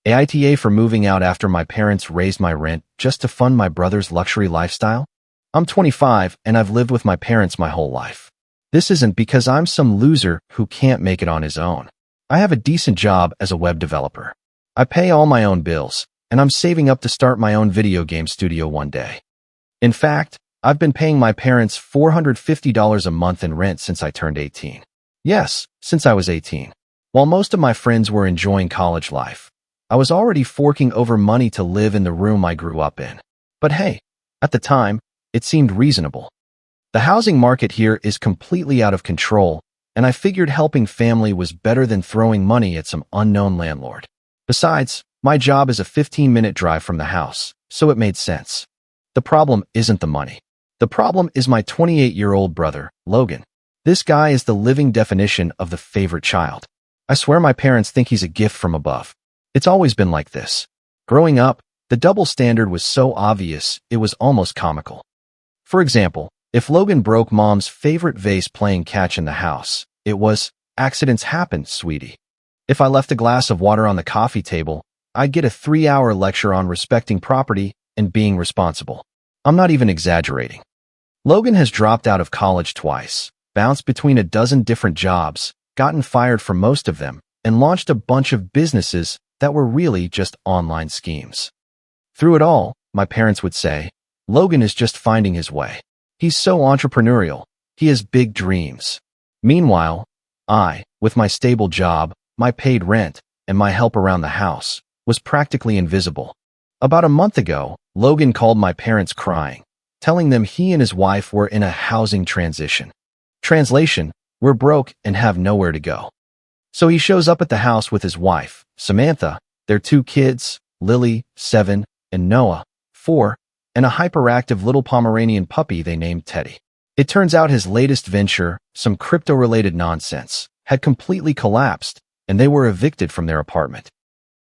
AITA for moving out after my parents raised my rent just to fund my brother's luxury lifestyle? I'm 25 and I've lived with my parents my whole life. This isn't because I'm some loser who can't make it on his own. I have a decent job as a web developer. I pay all my own bills, and I'm saving up to start my own video game studio one day. In fact, I've been paying my parents $450 a month in rent since I turned 18. Yes, since I was 18. While most of my friends were enjoying college life, I was already forking over money to live in the room I grew up in. But hey, at the time, it seemed reasonable. The housing market here is completely out of control, and I figured helping family was better than throwing money at some unknown landlord. Besides, my job is a 15-minute drive from the house, so it made sense. The problem isn't the money. The problem is my 28-year-old brother, Logan. This guy is the living definition of the favorite child. I swear my parents think he's a gift from above. It's always been like this. Growing up, the double standard was so obvious, it was almost comical. For example, if Logan broke mom's favorite vase playing catch in the house, it was, "Accidents happen, sweetie." If I left a glass of water on the coffee table, I'd get a 3-hour lecture on respecting property and being responsible. I'm not even exaggerating. Logan has dropped out of college twice, bounced between a dozen different jobs, gotten fired from most of them, and launched a bunch of businesses that were really just online schemes. Through it all, my parents would say, Logan is just finding his way. He's so entrepreneurial. He has big dreams. Meanwhile, I, with my stable job, my paid rent, and my help around the house, was practically invisible. About a month ago, Logan called my parents crying, telling them he and his wife were in a housing transition. Translation, we're broke and have nowhere to go. So he shows up at the house with his wife, Samantha, their 2 kids, Lily, 7, and Noah, 4, and a hyperactive little Pomeranian puppy they named Teddy. It turns out his latest venture, some crypto-related nonsense, had completely collapsed, and they were evicted from their apartment.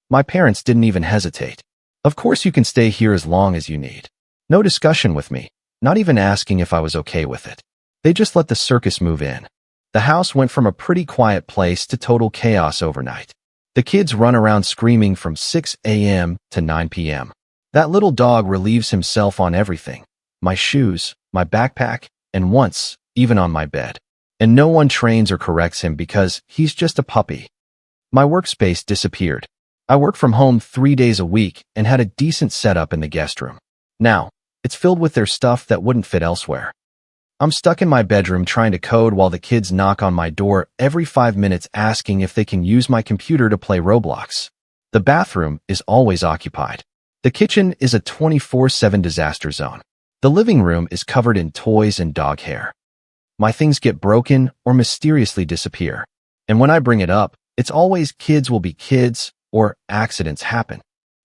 My parents didn't even hesitate. Of course you can stay here as long as you need. No discussion with me, not even asking if I was okay with it. They just let the circus move in. The house went from a pretty quiet place to total chaos overnight. The kids run around screaming from 6 a.m. to 9 p.m. That little dog relieves himself on everything. My shoes, my backpack, and once, even on my bed. And no one trains or corrects him because he's just a puppy. My workspace disappeared. I work from home 3 days a week and had a decent setup in the guest room. Now, it's filled with their stuff that wouldn't fit elsewhere. I'm stuck in my bedroom trying to code while the kids knock on my door every 5 minutes asking if they can use my computer to play Roblox. The bathroom is always occupied. The kitchen is a 24/7 disaster zone. The living room is covered in toys and dog hair. My things get broken or mysteriously disappear. And when I bring it up, it's always kids will be kids or accidents happen.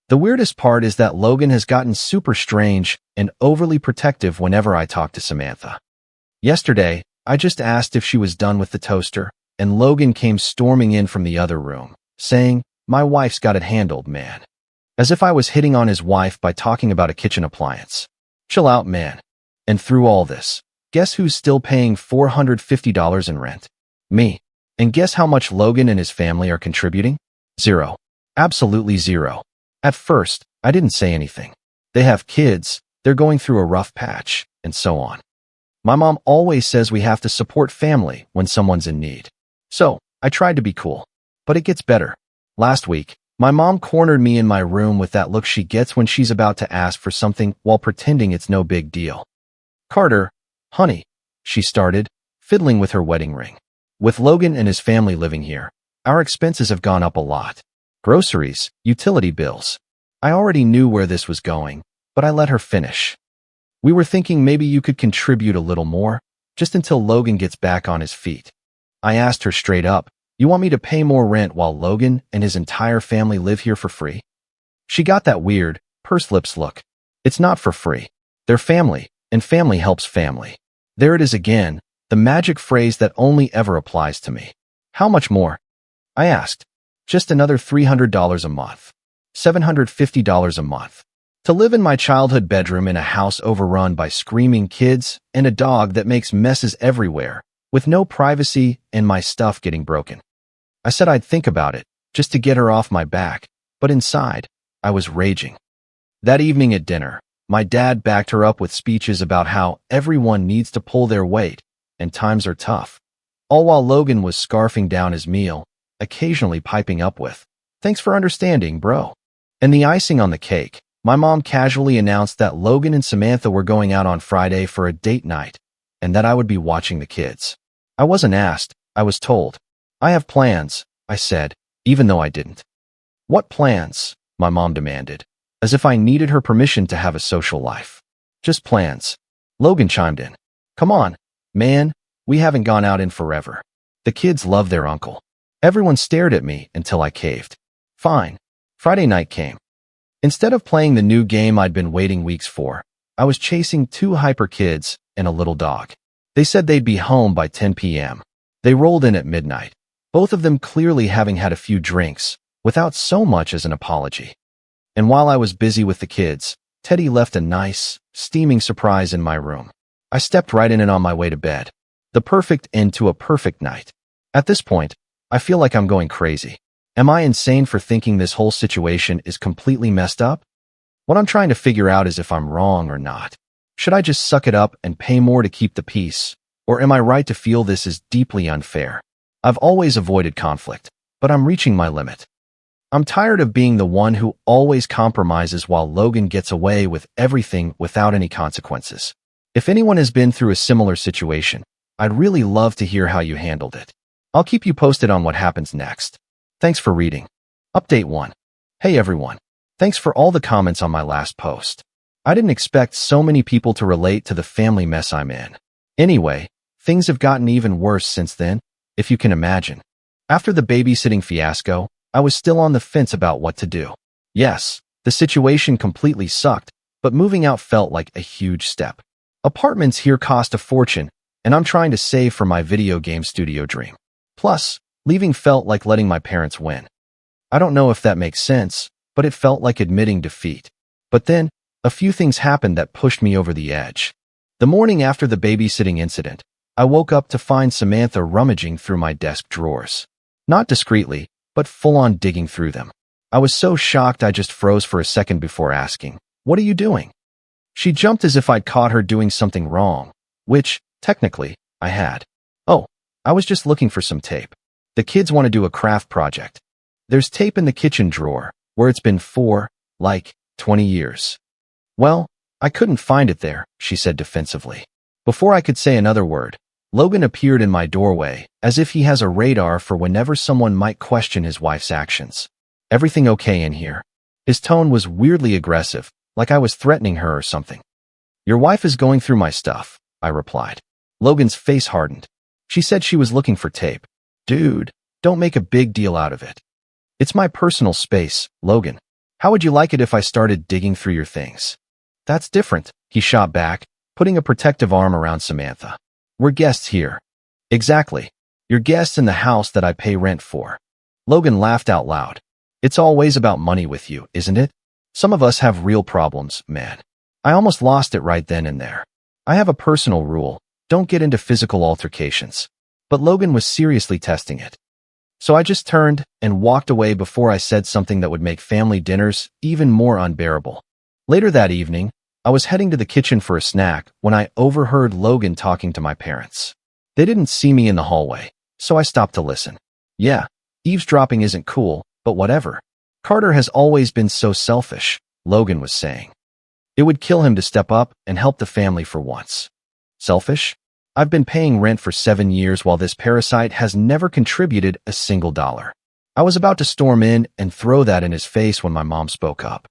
The weirdest part is that Logan has gotten super strange and overly protective whenever I talk to Samantha. Yesterday, I just asked if she was done with the toaster, and Logan came storming in from the other room, saying, "My wife's got it handled, man." As if I was hitting on his wife by talking about a kitchen appliance. Chill out, man. And through all this, guess who's still paying $450 in rent? Me. And guess how much Logan and his family are contributing? 0. Absolutely 0. At first, I didn't say anything. They have kids, they're going through a rough patch, and so on. My mom always says we have to support family when someone's in need. So, I tried to be cool. But it gets better. Last week, my mom cornered me in my room with that look she gets when she's about to ask for something while pretending it's no big deal. "Carter, honey," she started, fiddling with her wedding ring. "With Logan and his family living here, our expenses have gone up a lot. Groceries, utility bills." I already knew where this was going, but I let her finish. "We were thinking maybe you could contribute a little more, just until Logan gets back on his feet." I asked her straight up, "You want me to pay more rent while Logan and his entire family live here for free?" She got that weird, pursed lips look. It's not for free. They're family, and family helps family. There it is again, the magic phrase that only ever applies to me. "How much more?" I asked. "Just another $300 a month. $750 a month. To live in my childhood bedroom in a house overrun by screaming kids and a dog that makes messes everywhere, with no privacy and my stuff getting broken." I said I'd think about it, just to get her off my back, but inside, I was raging. That evening at dinner, my dad backed her up with speeches about how everyone needs to pull their weight and times are tough, all while Logan was scarfing down his meal, occasionally piping up with, "Thanks for understanding, bro." And the icing on the cake, my mom casually announced that Logan and Samantha were going out on Friday for a date night, and that I would be watching the kids. I wasn't asked, I was told. "I have plans," I said, even though I didn't. "What plans?" my mom demanded, as if I needed her permission to have a social life. "Just plans." Logan chimed in. "Come on, man, we haven't gone out in forever." The kids love their uncle. Everyone stared at me until I caved. Fine. Friday night came. Instead of playing the new game I'd been waiting weeks for, I was chasing two hyper kids and a little dog. They said they'd be home by 10 p.m. They rolled in at midnight, both of them clearly having had a few drinks, without so much as an apology. And while I was busy with the kids, Teddy left a nice, steaming surprise in my room. I stepped right in it on my way to bed. The perfect end to a perfect night. At this point, I feel like I'm going crazy. Am I insane for thinking this whole situation is completely messed up? What I'm trying to figure out is if I'm wrong or not. Should I just suck it up and pay more to keep the peace? Or am I right to feel this is deeply unfair? I've always avoided conflict, but I'm reaching my limit. I'm tired of being the one who always compromises while Logan gets away with everything without any consequences. If anyone has been through a similar situation, I'd really love to hear how you handled it. I'll keep you posted on what happens next. Thanks for reading. Update 1. Hey everyone. Thanks for all the comments on my last post. I didn't expect so many people to relate to the family mess I'm in. Anyway, things have gotten even worse since then, if you can imagine. After the babysitting fiasco, I was still on the fence about what to do. Yes, the situation completely sucked, but moving out felt like a huge step. Apartments here cost a fortune, and I'm trying to save for my video game studio dream. Plus, leaving felt like letting my parents win. I don't know if that makes sense, but it felt like admitting defeat. But then, a few things happened that pushed me over the edge. The morning after the babysitting incident, I woke up to find Samantha rummaging through my desk drawers. Not discreetly, but full-on digging through them. I was so shocked I just froze for a second before asking, "What are you doing?" She jumped as if I'd caught her doing something wrong, which, technically, I had. "Oh, I was just looking for some tape. The kids want to do a craft project. There's tape in the kitchen drawer, where it's been for, 20 years. "Well, I couldn't find it there," she said defensively. Before I could say another word, Logan appeared in my doorway, as if he has a radar for whenever someone might question his wife's actions. "Everything okay in here?" His tone was weirdly aggressive, like I was threatening her or something. "Your wife is going through my stuff," I replied. Logan's face hardened. "She said she was looking for tape." "Dude, don't make a big deal out of it. It's my personal space, Logan. How would you like it if I started digging through your things?" "That's different," he shot back, putting a protective arm around Samantha. "We're guests here." "Exactly. You're guests in the house that I pay rent for." Logan laughed out loud. "It's always about money with you, isn't it? Some of us have real problems, man." I almost lost it right then and there. I have a personal rule: don't get into physical altercations. But Logan was seriously testing it. So I just turned and walked away before I said something that would make family dinners even more unbearable. Later that evening, I was heading to the kitchen for a snack when I overheard Logan talking to my parents. They didn't see me in the hallway, so I stopped to listen. "Yeah, eavesdropping isn't cool, but whatever. Carter has always been so selfish," Logan was saying. "It would kill him to step up and help the family for once." Selfish? I've been paying rent for 7 years while this parasite has never contributed a single dollar. I was about to storm in and throw that in his face when my mom spoke up.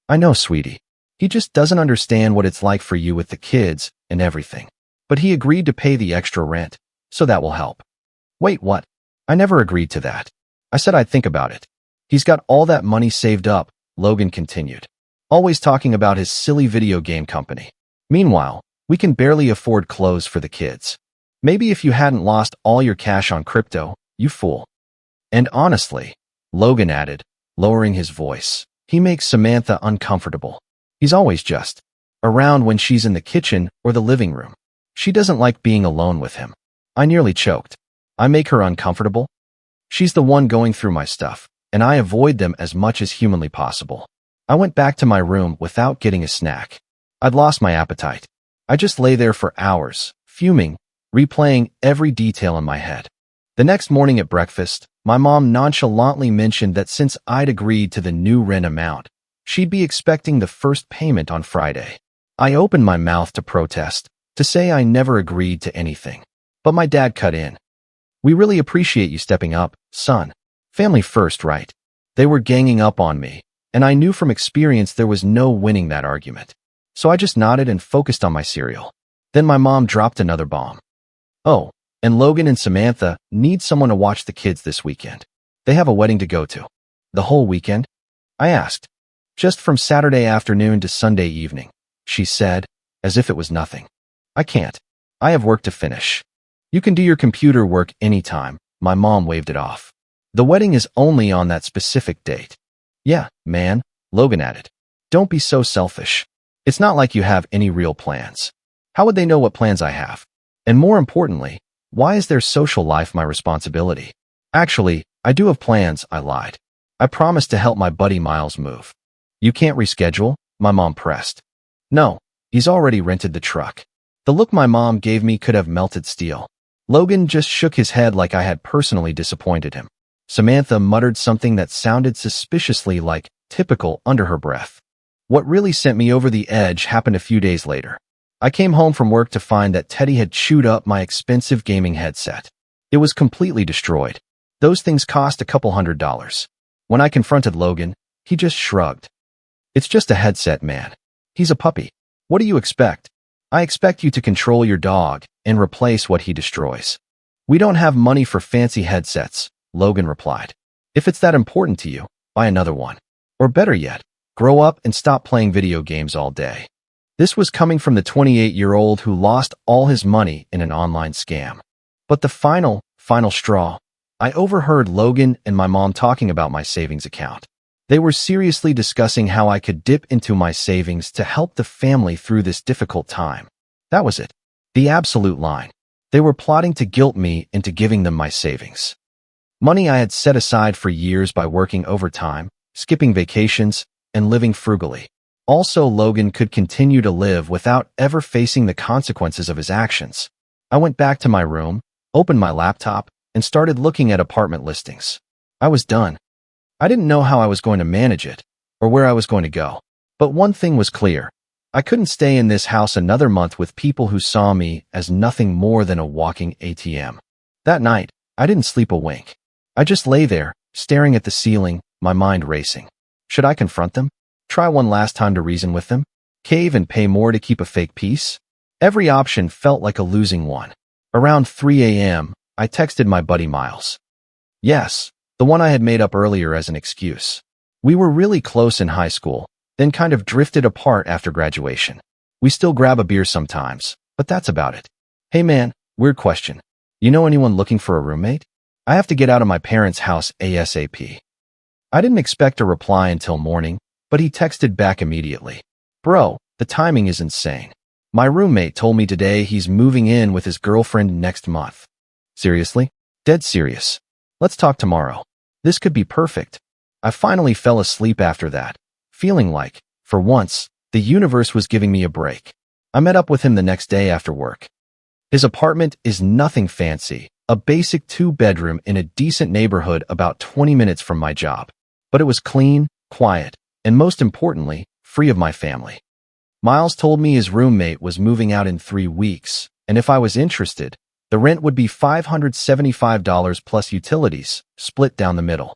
"I know, sweetie. He just doesn't understand what it's like for you with the kids and everything. But he agreed to pay the extra rent, so that will help." "Wait, what?" "I never agreed to that. I said I'd think about it. He's got all that money saved up," Logan continued, always talking about his silly video game company. "Meanwhile, we can barely afford clothes for the kids. Maybe if you hadn't lost all your cash on crypto, you fool." "And honestly," Logan added, lowering his voice, "he makes Samantha uncomfortable. He's always just around when she's in the kitchen or the living room. She doesn't like being alone with him." I nearly choked. "I make her uncomfortable? She's the one going through my stuff, and I avoid them as much as humanly possible. I went back to my room without getting a snack. I'd lost my appetite. I just lay there for hours, fuming, replaying every detail in my head. The next morning at breakfast, my mom nonchalantly mentioned that since I'd agreed to the new rent amount, she'd be expecting the first payment on Friday. I opened my mouth to protest, to say I never agreed to anything. But my dad cut in. "We really appreciate you stepping up, son. Family first, right?" They were ganging up on me, and I knew from experience there was no winning that argument. So I just nodded and focused on my cereal. Then my mom dropped another bomb. "Oh, and Logan and Samantha need someone to watch the kids this weekend. They have a wedding to go to." "The whole weekend?" I asked. "Just from Saturday afternoon to Sunday evening," she said, as if it was nothing. "I can't. I have work to finish." "You can do your computer work anytime," my mom waved it off. "The wedding is only on that specific date." "Yeah, man," Logan added. "Don't be so selfish. It's not like you have any real plans. How would they know what plans I have? And more importantly, why is their social life my responsibility?" "Actually, I do have plans," I lied. "I promised to help my buddy Miles move." "You can't reschedule?" my mom pressed. "No, he's already rented the truck." The look my mom gave me could have melted steel. Logan just shook his head like I had personally disappointed him. Samantha muttered something that sounded suspiciously like typical under her breath. What really sent me over the edge happened a few days later. I came home from work to find that Teddy had chewed up my expensive gaming headset. It was completely destroyed. Those things cost a couple $100. When I confronted Logan, he just shrugged. "It's just a headset, man. He's a puppy. What do you expect?" "I expect you to control your dog and replace what he destroys." "We don't have money for fancy headsets," Logan replied. "If it's that important to you, buy another one. Or better yet, grow up and stop playing video games all day." This was coming from the 28-year-old who lost all his money in an online scam. But the final straw, I overheard Logan and my mom talking about my savings account. They were seriously discussing how I could dip into my savings to help the family through this difficult time. That was it. The absolute line. They were plotting to guilt me into giving them my savings. Money I had set aside for years by working overtime, skipping vacations, and living frugally. Also, Logan could continue to live without ever facing the consequences of his actions. I went back to my room, opened my laptop, and started looking at apartment listings. I was done. I didn't know how I was going to manage it, or where I was going to go. But one thing was clear. I couldn't stay in this house another month with people who saw me as nothing more than a walking ATM. That night, I didn't sleep a wink. I just lay there, staring at the ceiling, my mind racing. Should I confront them? Try one last time to reason with them? Cave and pay more to keep a fake peace? Every option felt like a losing one. Around 3 a.m., I texted my buddy Miles. Yes, the one I had made up earlier as an excuse. We were really close in high school, then kind of drifted apart after graduation. We still grab a beer sometimes, but that's about it. "Hey man, weird question. You know anyone looking for a roommate? I have to get out of my parents' house ASAP." I didn't expect a reply until morning, but he texted back immediately. "Bro, the timing is insane. My roommate told me today he's moving in with his girlfriend next month." "Seriously?" "Dead serious. Let's talk tomorrow. This could be perfect." I finally fell asleep after that, feeling like, for once, the universe was giving me a break. I met up with him the next day after work. His apartment is nothing fancy, a basic 2-bedroom in a decent neighborhood about 20 minutes from my job. But it was clean, quiet, and most importantly, free of my family. Miles told me his roommate was moving out in 3 weeks, and if I was interested, the rent would be $575 plus utilities, split down the middle.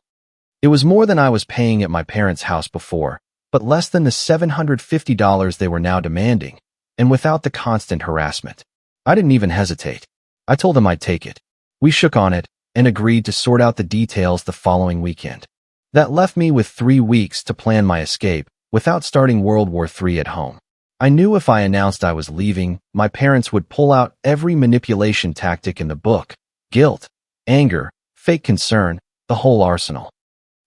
It was more than I was paying at my parents' house before, but less than the $750 they were now demanding, and without the constant harassment. I didn't even hesitate. I told him I'd take it. We shook on it and agreed to sort out the details the following weekend. That left me with 3 weeks to plan my escape without starting World War III at home. I knew if I announced I was leaving, my parents would pull out every manipulation tactic in the book: guilt, anger, fake concern, the whole arsenal.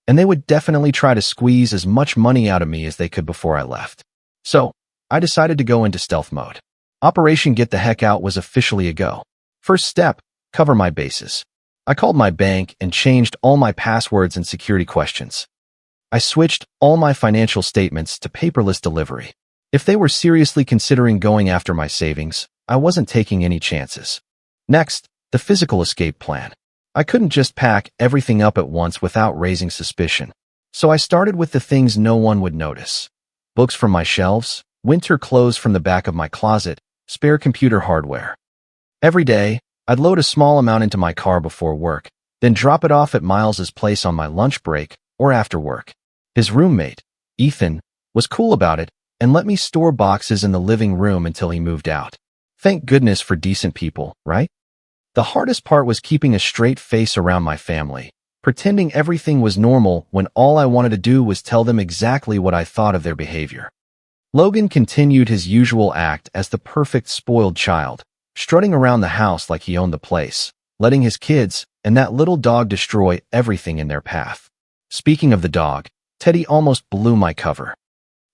And they would definitely try to squeeze as much money out of me as they could before I left. So, I decided to go into stealth mode. Operation Get the Heck Out was officially a go. First step, cover my bases. I called my bank and changed all my passwords and security questions. I switched all my financial statements to paperless delivery. If they were seriously considering going after my savings, I wasn't taking any chances. Next, the physical escape plan. I couldn't just pack everything up at once without raising suspicion. So I started with the things no one would notice. Books from my shelves, winter clothes from the back of my closet, spare computer hardware. Every day, I'd load a small amount into my car before work, then drop it off at Miles's place on my lunch break or after work. His roommate, Ethan, was cool about it and let me store boxes in the living room until he moved out. Thank goodness for decent people, right? The hardest part was keeping a straight face around my family, pretending everything was normal when all I wanted to do was tell them exactly what I thought of their behavior. Logan continued his usual act as the perfect spoiled child, strutting around the house like he owned the place, letting his kids and that little dog destroy everything in their path. Speaking of the dog, Teddy almost blew my cover.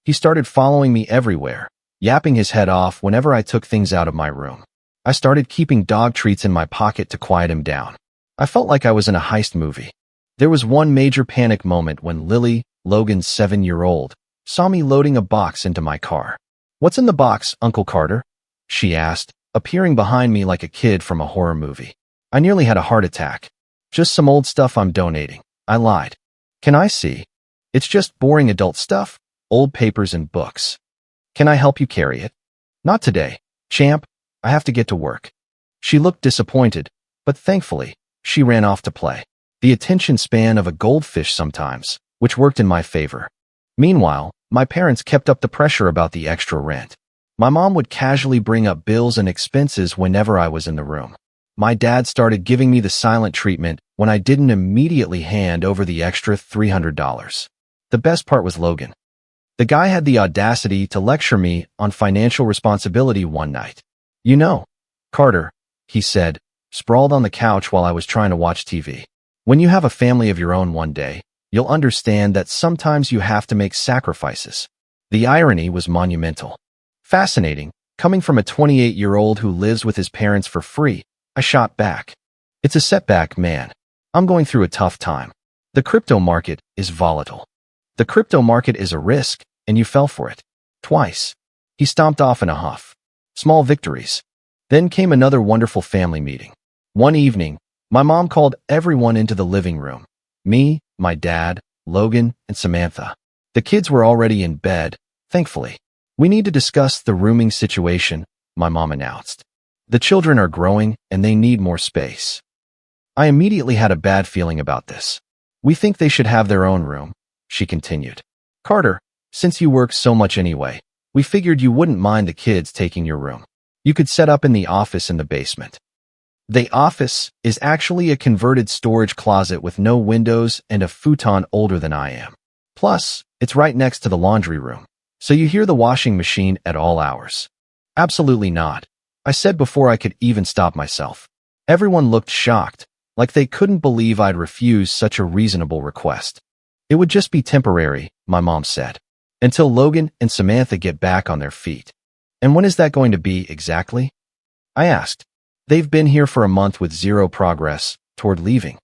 He started following me everywhere, yapping his head off whenever I took things out of my room. I started keeping dog treats in my pocket to quiet him down. I felt like I was in a heist movie. There was one major panic moment when Lily, Logan's 7-year-old, saw me loading a box into my car. "What's in the box, Uncle Carter?" she asked, appearing behind me like a kid from a horror movie. I nearly had a heart attack. "Just some old stuff I'm donating," I lied. "Can I see?" "It's just boring adult stuff, old papers and books." "Can I help you carry it?" "Not today, champ. I have to get to work." She looked disappointed, but thankfully, she ran off to play. The attention span of a goldfish sometimes, which worked in my favor. Meanwhile, my parents kept up the pressure about the extra rent. My mom would casually bring up bills and expenses whenever I was in the room. My dad started giving me the silent treatment when I didn't immediately hand over the extra $300. The best part was Logan. The guy had the audacity to lecture me on financial responsibility one night. "You know, Carter," he said, sprawled on the couch while I was trying to watch TV. "When you have a family of your own one day, you'll understand that sometimes you have to make sacrifices." The irony was monumental. Fascinating, coming from a 28-year-old who lives with his parents for free. I shot back. "It's a setback, man. I'm going through a tough time. The crypto market is volatile." "The crypto market is a risk, and you fell for it. Twice." He stomped off in a huff. Small victories. Then came another wonderful family meeting. One evening, my mom called everyone into the living room. Me, my dad, Logan, and Samantha. The kids were already in bed, thankfully. "We need to discuss the rooming situation," my mom announced. "The children are growing, and they need more space." I immediately had a bad feeling about this. "We think they should have their own room," she continued. "Carter, since you work so much anyway, we figured you wouldn't mind the kids taking your room. You could set up in the office in the basement." The office is actually a converted storage closet with no windows and a futon older than I am. Plus, it's right next to the laundry room, so you hear the washing machine at all hours. "Absolutely not," I said before I could even stop myself. Everyone looked shocked, like they couldn't believe I'd refuse such a reasonable request. "It would just be temporary," my mom said, "until Logan and Samantha get back on their feet." "And when is that going to be exactly?" I asked. "They've been here for a month with zero progress toward leaving."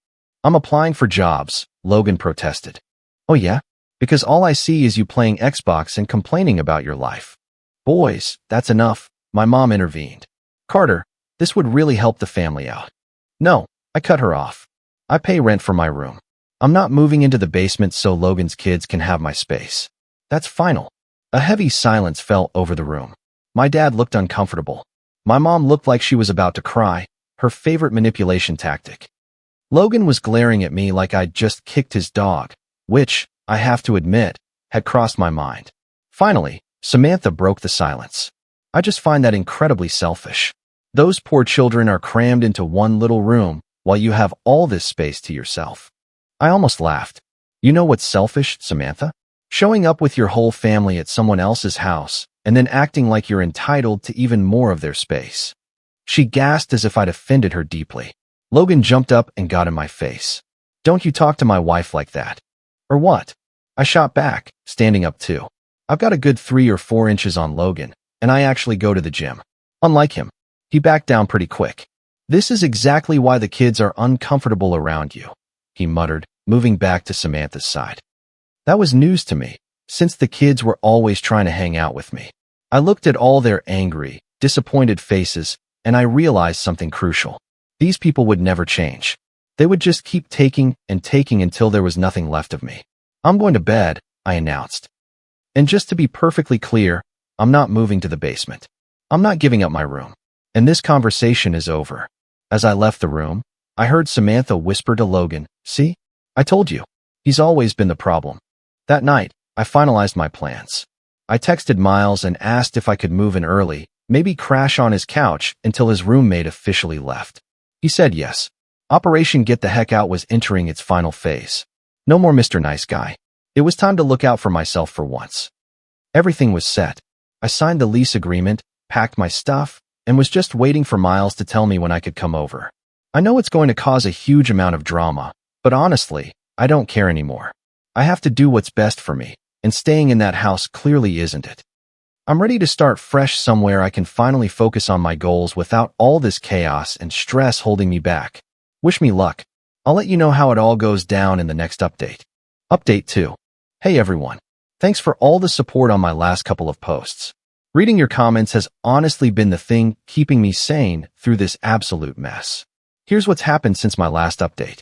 "I'm applying for jobs," Logan protested. "Oh yeah? Because all I see is you playing Xbox and complaining about your life." "Boys, that's enough," my mom intervened. "Carter, this would really help the family out." "No," I cut her off. "I pay rent for my room. I'm not moving into the basement so Logan's kids can have my space. That's final." A heavy silence fell over the room. My dad looked uncomfortable. My mom looked like she was about to cry, her favorite manipulation tactic. Logan was glaring at me like I'd just kicked his dog, which, I have to admit, had crossed my mind. Finally, Samantha broke the silence. "I just find that incredibly selfish. Those poor children are crammed into one little room while you have all this space to yourself." I almost laughed. "You know what's selfish, Samantha? Showing up with your whole family at someone else's house and then acting like you're entitled to even more of their space." She gasped as if I'd offended her deeply. Logan jumped up and got in my face. "Don't you talk to my wife like that." "Or what?" I shot back, standing up too. I've got a good 3 or 4 inches on Logan, and I actually go to the gym. Unlike him, he backed down pretty quick. This is exactly why the kids are uncomfortable around you, he muttered, moving back to Samantha's side. That was news to me, since the kids were always trying to hang out with me. I looked at all their angry, disappointed faces, and I realized something crucial. These people would never change. They would just keep taking and taking until there was nothing left of me. I'm going to bed, I announced. And just to be perfectly clear, I'm not moving to the basement. I'm not giving up my room. And this conversation is over. As I left the room, I heard Samantha whisper to Logan, "See? I told you. He's always been the problem." That night, I finalized my plans. I texted Miles and asked if I could move in early, maybe crash on his couch until his roommate officially left. He said yes. Operation Get the Heck Out was entering its final phase. No more Mr. Nice Guy. It was time to look out for myself for once. Everything was set. I signed the lease agreement, packed my stuff, and was just waiting for Miles to tell me when I could come over. I know it's going to cause a huge amount of drama, but honestly, I don't care anymore. I have to do what's best for me, and staying in that house clearly isn't it. I'm ready to start fresh somewhere I can finally focus on my goals without all this chaos and stress holding me back. Wish me luck. I'll let you know how it all goes down in the next update. Update 2. Hey everyone. Thanks for all the support on my last couple of posts. Reading your comments has honestly been the thing keeping me sane through this absolute mess. Here's what's happened since my last update.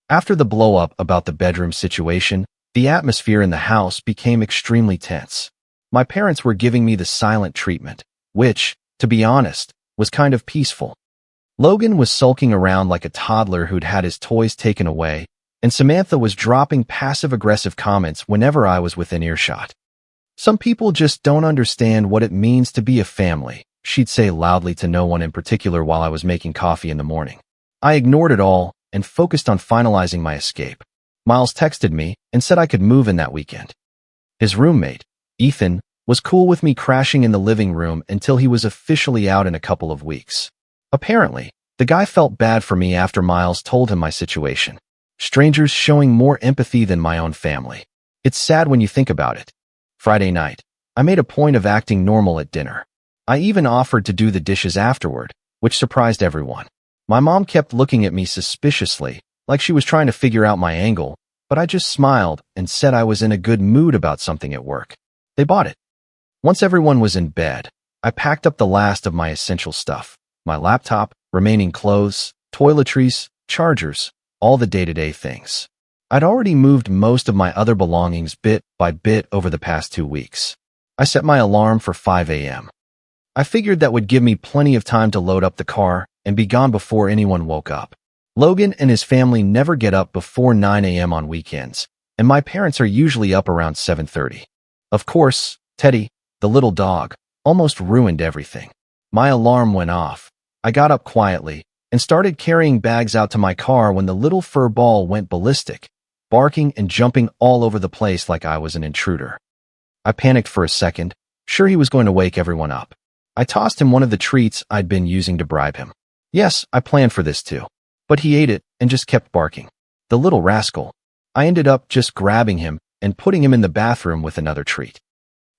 After the blow-up about the bedroom situation, the atmosphere in the house became extremely tense. My parents were giving me the silent treatment, which, to be honest, was kind of peaceful. Logan was sulking around like a toddler who'd had his toys taken away, and Samantha was dropping passive-aggressive comments whenever I was within earshot. Some people just don't understand what it means to be a family, she'd say loudly to no one in particular while I was making coffee in the morning. I ignored it all and focused on finalizing my escape. Miles texted me and said I could move in that weekend. His roommate, Ethan, was cool with me crashing in the living room until he was officially out in a couple of weeks. Apparently, the guy felt bad for me after Miles told him my situation. Strangers showing more empathy than my own family. It's sad when you think about it. Friday night, I made a point of acting normal at dinner. I even offered to do the dishes afterward, which surprised everyone. My mom kept looking at me suspiciously, like she was trying to figure out my angle, but I just smiled and said I was in a good mood about something at work. They bought it. Once everyone was in bed, I packed up the last of my essential stuff. My laptop, remaining clothes, toiletries, chargers, all the day-to-day things. I'd already moved most of my other belongings bit by bit over the past 2 weeks. I set my alarm for 5 a.m. I figured that would give me plenty of time to load up the car and be gone before anyone woke up. Logan and his family never get up before 9 a.m. on weekends, and my parents are usually up around 7:30. Of course, Teddy, the little dog, almost ruined everything. My alarm went off. I got up quietly and started carrying bags out to my car when the little fur ball went ballistic, barking and jumping all over the place like I was an intruder. I panicked for a second, sure he was going to wake everyone up. I tossed him one of the treats I'd been using to bribe him. Yes, I planned for this too. But he ate it and just kept barking. The little rascal. I ended up just grabbing him and putting him in the bathroom with another treat.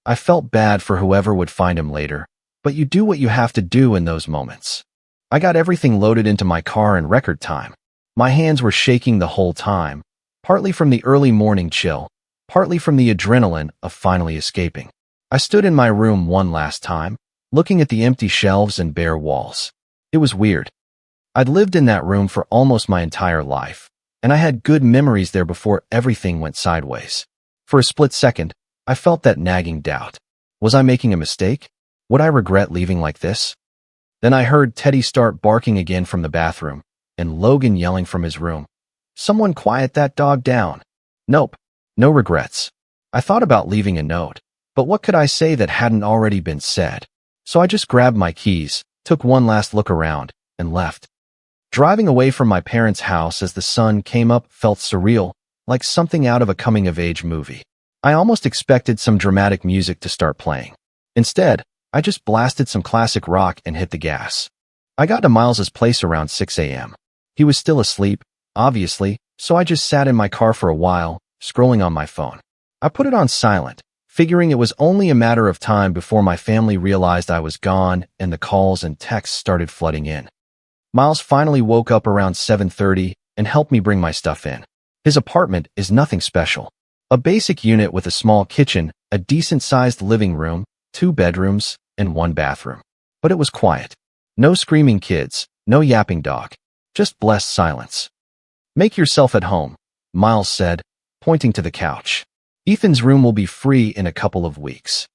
I felt bad for whoever would find him later, but you do what you have to do in those moments. I got everything loaded into my car in record time. My hands were shaking the whole time, partly from the early morning chill, partly from the adrenaline of finally escaping. I stood in my room one last time, looking at the empty shelves and bare walls. It was weird. I'd lived in that room for almost my entire life, and I had good memories there before everything went sideways. For a split second, I felt that nagging doubt. Was I making a mistake? Would I regret leaving like this? Then I heard Teddy start barking again from the bathroom, and Logan yelling from his room, "Someone quiet that dog down." Nope, no regrets. I thought about leaving a note, but what could I say that hadn't already been said? So I just grabbed my keys, took one last look around, and left. Driving away from my parents' house as the sun came up felt surreal, like something out of a coming-of-age movie. I almost expected some dramatic music to start playing. Instead, I just blasted some classic rock and hit the gas. I got to Miles's place around 6 a.m. He was still asleep, obviously, so I just sat in my car for a while, scrolling on my phone. I put it on silent, figuring it was only a matter of time before my family realized I was gone and the calls and texts started flooding in. Miles finally woke up around 7:30 and helped me bring my stuff in. His apartment is nothing special. A basic unit with a small kitchen, a decent-sized living room, 2 bedrooms, and 1 bathroom. But it was quiet. No screaming kids, no yapping dog. Just blessed silence. "Make yourself at home," Miles said, pointing to the couch. "Ethan's room will be free in a couple of weeks."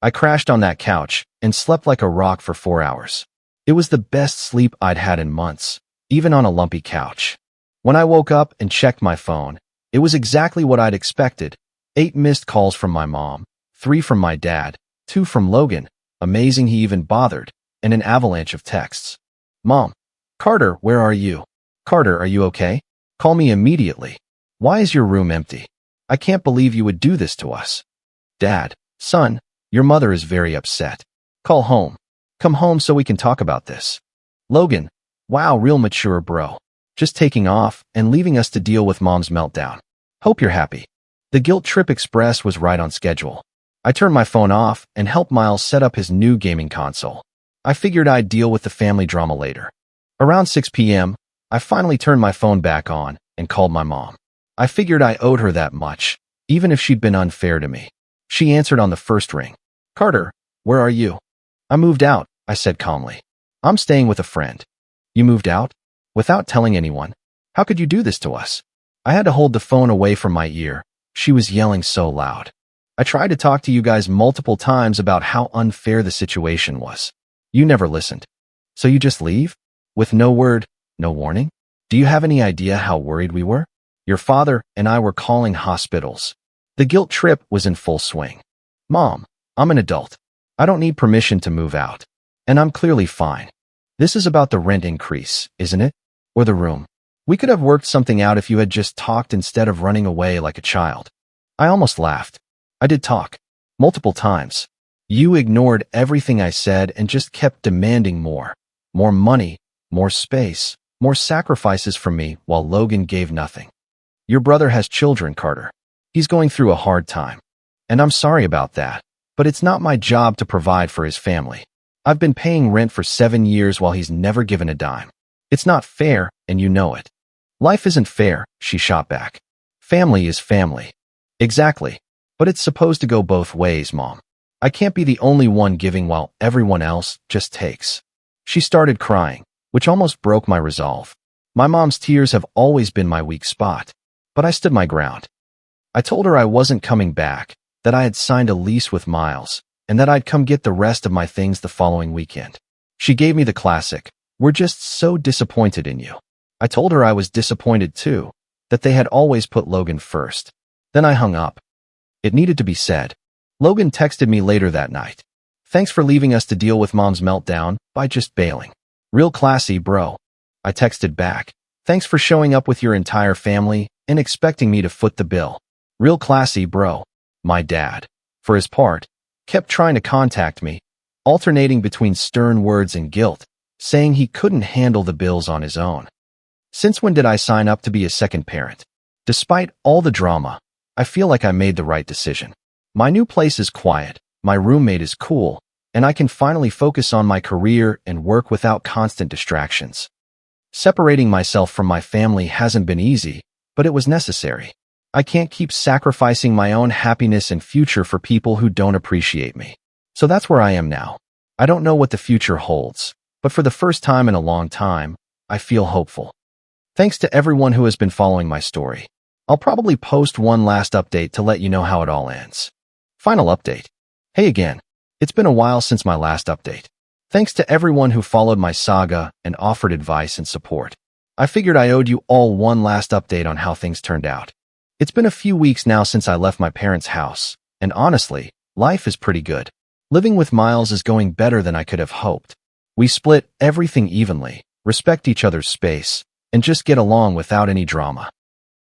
I crashed on that couch and slept like a rock for 4 hours. It was the best sleep I'd had in months, even on a lumpy couch. When I woke up and checked my phone, it was exactly what I'd expected. 8 missed calls from my mom, 3 from my dad, 2 from Logan, amazing he even bothered, and an avalanche of texts. "Mom, Carter, where are you? Carter, are you okay? Call me immediately. Why is your room empty? I can't believe you would do this to us. Dad, son, your mother is very upset. Call home. Come home so we can talk about this. Logan, wow, real mature bro. Just taking off and leaving us to deal with mom's meltdown. Hope you're happy." The Guilt Trip Express was right on schedule. I turned my phone off and helped Miles set up his new gaming console. I figured I'd deal with the family drama later. Around 6 p.m., I finally turned my phone back on and called my mom. I figured I owed her that much, even if she'd been unfair to me. She answered on the first ring. "Carter, where are you?" "I moved out," I said calmly. "I'm staying with a friend." "You moved out? Without telling anyone? How could you do this to us?" I had to hold the phone away from my ear. She was yelling so loud. "I tried to talk to you guys multiple times about how unfair the situation was. You never listened. So you just leave? With no word, no warning? Do you have any idea how worried we were? Your father and I were calling hospitals." The guilt trip was in full swing. "Mom, I'm an adult. I don't need permission to move out. And I'm clearly fine. This is about the rent increase, isn't it? Or the room. We could have worked something out if you had just talked instead of running away like a child." I almost laughed. I did talk. Multiple times. You ignored everything I said and just kept demanding more. More money, more space, more sacrifices from me while Logan gave nothing. Your brother has children, Carter. He's going through a hard time. And I'm sorry about that, but it's not my job to provide for his family. I've been paying rent for 7 years while he's never given a dime. It's not fair, and you know it. Life isn't fair, she shot back. Family is family. Exactly. But it's supposed to go both ways, Mom. I can't be the only one giving while everyone else just takes. She started crying, which almost broke my resolve. My mom's tears have always been my weak spot, but I stood my ground. I told her I wasn't coming back, that I had signed a lease with Miles, and that I'd come get the rest of my things the following weekend. She gave me the classic, "We're just so disappointed in you." I told her I was disappointed too, that they had always put Logan first. Then I hung up. It needed to be said. Logan texted me later that night. "Thanks for leaving us to deal with mom's meltdown by just bailing. Real classy, bro." I texted back. "Thanks for showing up with your entire family and expecting me to foot the bill. Real classy, bro." My dad, for his part, kept trying to contact me, alternating between stern words and guilt, saying he couldn't handle the bills on his own. Since when did I sign up to be a second parent? Despite all the drama, I feel like I made the right decision. My new place is quiet, my roommate is cool, and I can finally focus on my career and work without constant distractions. Separating myself from my family hasn't been easy, but it was necessary. I can't keep sacrificing my own happiness and future for people who don't appreciate me. So that's where I am now. I don't know what the future holds, but for the first time in a long time, I feel hopeful. Thanks to everyone who has been following my story. I'll probably post one last update to let you know how it all ends. Final update. Hey again. It's been a while since my last update. Thanks to everyone who followed my saga and offered advice and support. I figured I owed you all one last update on how things turned out. It's been a few weeks now since I left my parents' house, and honestly, life is pretty good. Living with Miles is going better than I could have hoped. We split everything evenly, respect each other's space, and just get along without any drama.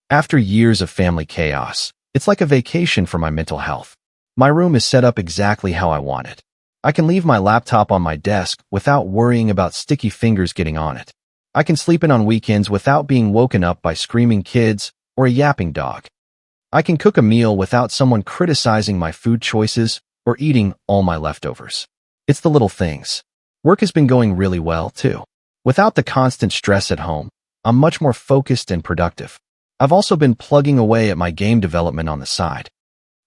After years of family chaos, it's like a vacation for my mental health. My room is set up exactly how I want it. I can leave my laptop on my desk without worrying about sticky fingers getting on it. I can sleep in on weekends without being woken up by screaming kids or a yapping dog. I can cook a meal without someone criticizing my food choices or eating all my leftovers. It's the little things. Work has been going really well, too. Without the constant stress at home, I'm much more focused and productive. I've also been plugging away at my game development on the side.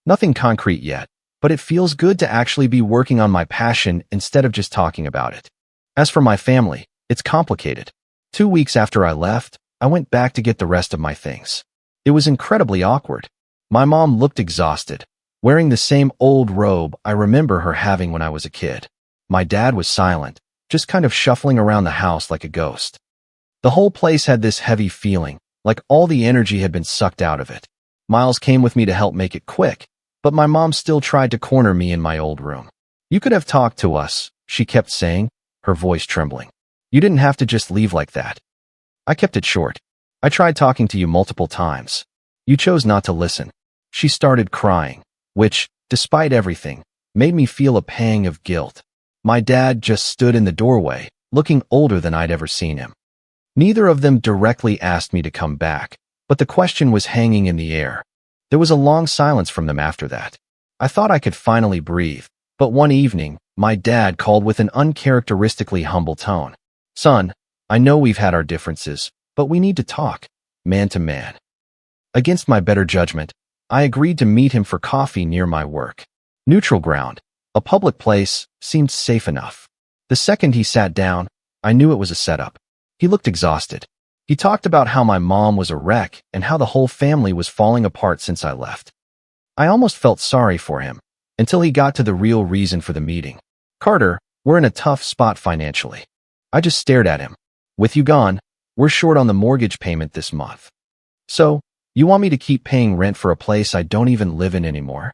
Nothing concrete yet, but it feels good to actually be working on my passion instead of just talking about it. As for my family, it's complicated. 2 weeks after I left, I went back to get the rest of my things. It was incredibly awkward. My mom looked exhausted, wearing the same old robe I remember her having when I was a kid. My dad was silent, just kind of shuffling around the house like a ghost. The whole place had this heavy feeling, like all the energy had been sucked out of it. Miles came with me to help make it quick, but my mom still tried to corner me in my old room. "You could have talked to us," she kept saying, her voice trembling. "You didn't have to just leave like that." I kept it short. "I tried talking to you multiple times. You chose not to listen." She started crying, which, despite everything, made me feel a pang of guilt. My dad just stood in the doorway, looking older than I'd ever seen him. Neither of them directly asked me to come back, but the question was hanging in the air. There was a long silence from them after that. I thought I could finally breathe, but one evening, my dad called with an uncharacteristically humble tone. "Son, I know we've had our differences, but we need to talk, man to man." Against my better judgment, I agreed to meet him for coffee near my work. Neutral ground, a public place, seemed safe enough. The second he sat down, I knew it was a setup. He looked exhausted. He talked about how my mom was a wreck and how the whole family was falling apart since I left. I almost felt sorry for him, until he got to the real reason for the meeting. "Carter, we're in a tough spot financially." I just stared at him. "With you gone, we're short on the mortgage payment this month. So, you want me to keep paying rent for a place I don't even live in anymore?"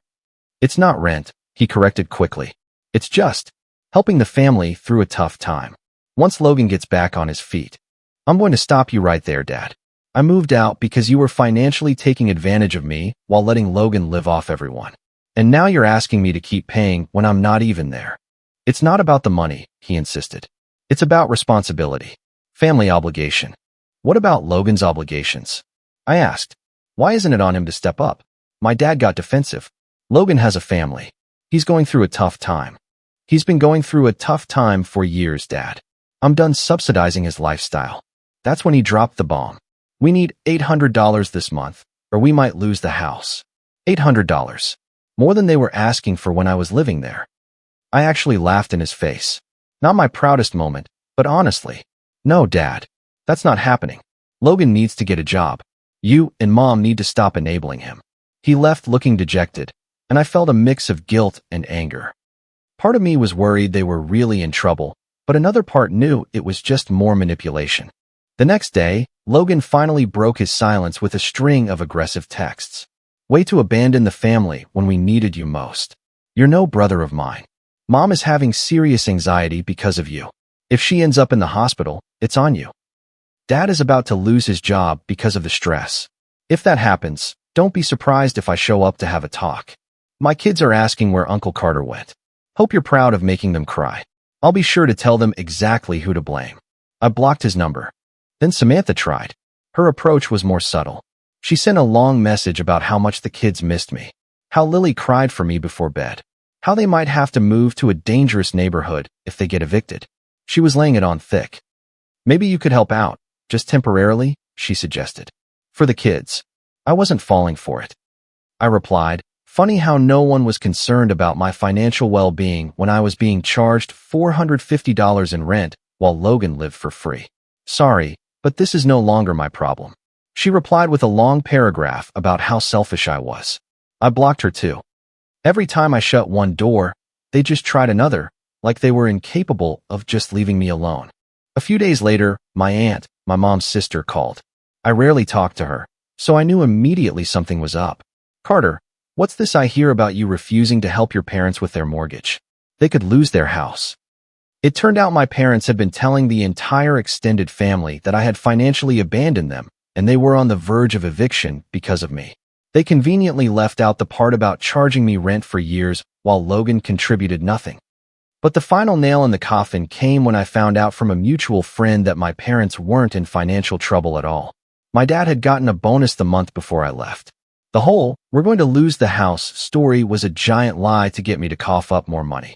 "It's not rent," he corrected quickly. "It's just helping the family through a tough time. Once Logan gets back on his feet." "I'm going to stop you right there, Dad. I moved out because you were financially taking advantage of me while letting Logan live off everyone. And now you're asking me to keep paying when I'm not even there." "It's not about the money," he insisted. "It's about responsibility. Family obligation." "What about Logan's obligations?" I asked. "Why isn't it on him to step up?" My dad got defensive. "Logan has a family. He's going through a tough time." "He's been going through a tough time for years, Dad. I'm done subsidizing his lifestyle." That's when he dropped the bomb. "We need $800 this month, or we might lose the house." $800. More than they were asking for when I was living there. I actually laughed in his face. Not my proudest moment, but honestly. "No, Dad. That's not happening. Logan needs to get a job. You and Mom need to stop enabling him." He left looking dejected, and I felt a mix of guilt and anger. Part of me was worried they were really in trouble, but another part knew it was just more manipulation. The next day, Logan finally broke his silence with a string of aggressive texts. "Way to abandon the family when we needed you most. You're no brother of mine. Mom is having serious anxiety because of you. If she ends up in the hospital, it's on you. Dad is about to lose his job because of the stress. If that happens, don't be surprised if I show up to have a talk. My kids are asking where Uncle Carter went. Hope you're proud of making them cry. I'll be sure to tell them exactly who to blame." I blocked his number. Then Samantha tried. Her approach was more subtle. She sent a long message about how much the kids missed me, how Lily cried for me before bed, how they might have to move to a dangerous neighborhood if they get evicted. She was laying it on thick. "Maybe you could help out, just temporarily," she suggested. "For the kids." I wasn't falling for it. I replied, "Funny how no one was concerned about my financial well-being when I was being charged $450 in rent while Logan lived for free. Sorry, but this is no longer my problem." She replied with a long paragraph about how selfish I was. I blocked her too. Every time I shut one door, they just tried another, like they were incapable of just leaving me alone. A few days later, my aunt, my mom's sister, called. I rarely talked to her, so I knew immediately something was up. "Carter, what's this I hear about you refusing to help your parents with their mortgage? They could lose their house." It turned out my parents had been telling the entire extended family that I had financially abandoned them, and they were on the verge of eviction because of me. They conveniently left out the part about charging me rent for years while Logan contributed nothing. But the final nail in the coffin came when I found out from a mutual friend that my parents weren't in financial trouble at all. My dad had gotten a bonus the month before I left. The whole "we're going to lose the house" story was a giant lie to get me to cough up more money.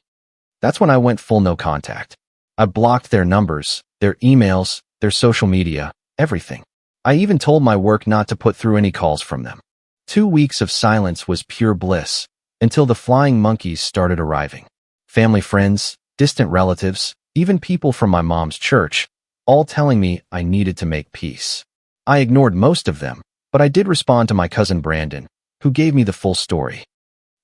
That's when I went full no contact. I blocked their numbers, their emails, their social media, everything. I even told my work not to put through any calls from them. 2 weeks of silence was pure bliss, until the flying monkeys started arriving. Family friends, distant relatives, even people from my mom's church, all telling me I needed to make peace. I ignored most of them, but I did respond to my cousin Brandon, who gave me the full story.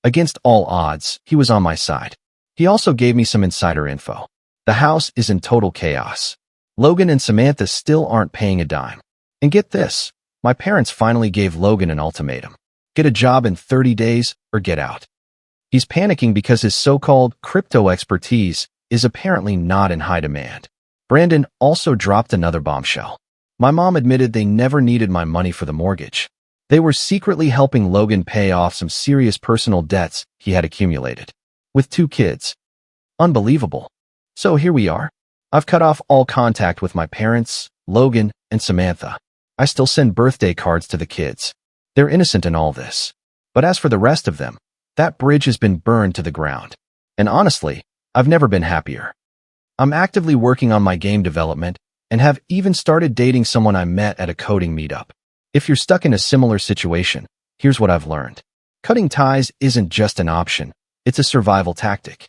Against all odds, he was on my side. He also gave me some insider info. The house is in total chaos. Logan and Samantha still aren't paying a dime. And get this, my parents finally gave Logan an ultimatum. Get a job in 30 days or get out. He's panicking because his so-called crypto expertise is apparently not in high demand. Brandon also dropped another bombshell. My mom admitted they never needed my money for the mortgage. They were secretly helping Logan pay off some serious personal debts he had accumulated. With 2 kids. Unbelievable. So here we are. I've cut off all contact with my parents, Logan, and Samantha. I still send birthday cards to the kids. They're innocent in all this. But as for the rest of them, that bridge has been burned to the ground. And honestly, I've never been happier. I'm actively working on my game development and have even started dating someone I met at a coding meetup. If you're stuck in a similar situation, here's what I've learned. Cutting ties isn't just an option, it's a survival tactic.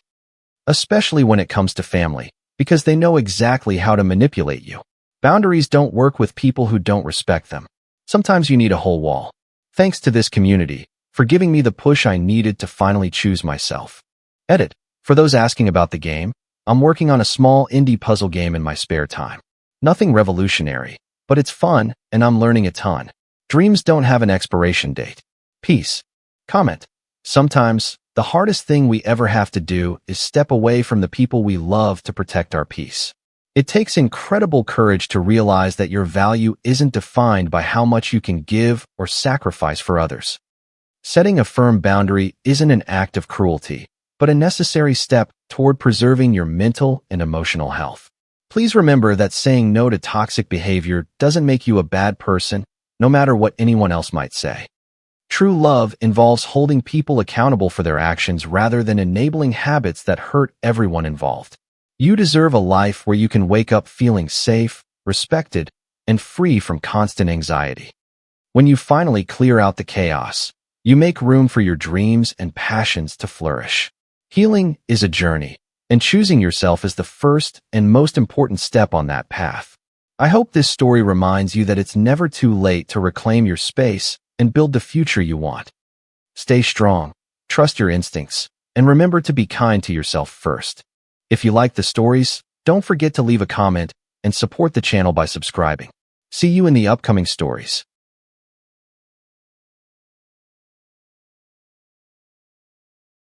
Especially when it comes to family, because they know exactly how to manipulate you. Boundaries don't work with people who don't respect them. Sometimes you need a whole wall. Thanks to this community for giving me the push I needed to finally choose myself. Edit. For those asking about the game, I'm working on a small indie puzzle game in my spare time. Nothing revolutionary, but it's fun and I'm learning a ton. Dreams don't have an expiration date. Peace. Comment. Sometimes, the hardest thing we ever have to do is step away from the people we love to protect our peace. It takes incredible courage to realize that your value isn't defined by how much you can give or sacrifice for others. Setting a firm boundary isn't an act of cruelty, but a necessary step toward preserving your mental and emotional health. Please remember that saying no to toxic behavior doesn't make you a bad person, no matter what anyone else might say. True love involves holding people accountable for their actions rather than enabling habits that hurt everyone involved. You deserve a life where you can wake up feeling safe, respected, and free from constant anxiety. When you finally clear out the chaos, you make room for your dreams and passions to flourish. Healing is a journey, and choosing yourself is the first and most important step on that path. I hope this story reminds you that it's never too late to reclaim your space and build the future you want. Stay strong, trust your instincts, and remember to be kind to yourself first. If you like the stories, don't forget to leave a comment and support the channel by subscribing. See you in the upcoming stories.